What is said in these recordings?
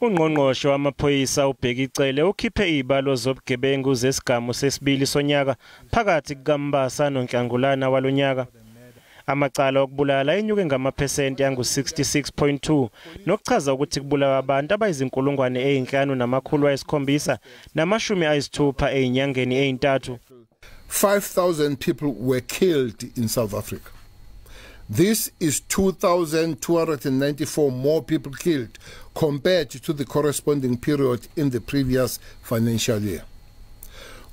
Ungqongqoshe wamaphoyisa uBheki Cele ukhiphe izibalo zobugebengu zesigaba sesibili sonyaka phakathi kukaMbasa noNhlangulana walonyaka. Amacala okubulala enyuke ngamaphesenti angu-66.2 nokuchaza ukuthi kubulawa abantu abayizinkulungwane ey'nhlanu ezinyangeni ey'ntathu. 5,000 people were killed in South Africa. This is 2,294 more people killed compared to the corresponding period in the previous financial year.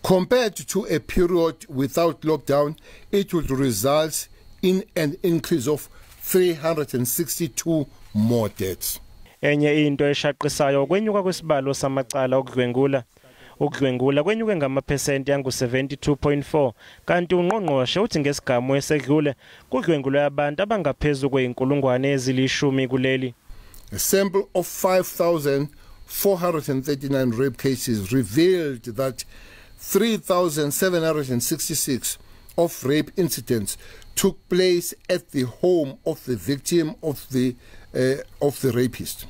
Compared to a period without lockdown, it would result in an increase of 362 more deaths. Enye into eshaqisayo kwenyuka kwesibalo samacala okudlwengula. Ukudlwengula kwenyuke ngamaphesenti angu-72.4 kanti ungqongqoshe uthi ngesigaba esedlule kudlwengulwe abantu abangaphezulu kwey'nkulungwane ezilishumi kuleli. A sample of 5,439 rape cases revealed that 3,766 of rape incidents took place at the home of the victim of the rapist.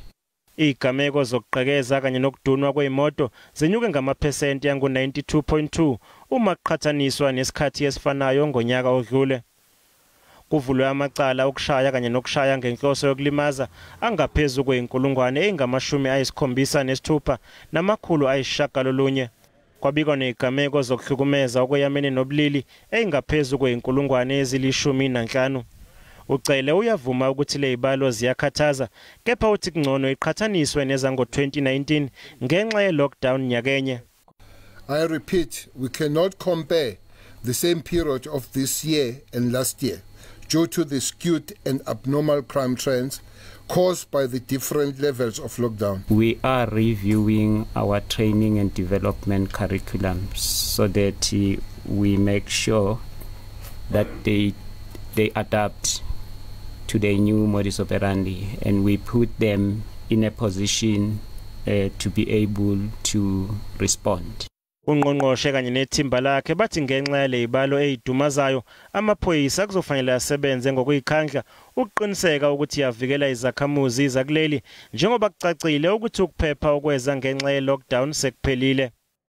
Igameko zokuqhekeza kanye nokudunwa kweimoto zenyuke ngamaphesenti angu-92.2 uma kuqhathaniswa nesikhathi esifanayo ngonyaka odlule. Kuvulwe amacala okushaya kanye nokushaya ngenhloso yokulimaza angaphezulu kwey'nkulungwane ey'ngu-56,900. Kwabikwa nezigameko zokuhlukumeza okweyamene nobulili ey'ngaphezulu kwey'nkulungwane ezili-15. Ucele uyavuma ukuthi lezibalo ziyakhathaza kepha uthi kungcono iqhathaniswe nezango-2019 ngenxa ye-lockdown nyakenye. I repeat, we cannot compare the same period of this year and last year due to the skewed and abnormal crime trends caused by the different levels of lockdown. We are reviewing our training and development curriculum so that we make sure that they adapt to the new modus operandi and we put them in a position to be able to respond. Ungqongqoshe kanye nethimba lakhe bathi ngenxa yalezibalo ezidumazayo amaphoyisa kuzofanele asebenze ngokuyikhandla ukuqiniseka ukuthi yavikela izakhamuzi zakuleli njengoba kucacile ukuthi ukuphepha okweza ngenxa ye-lockdown sekuphelile.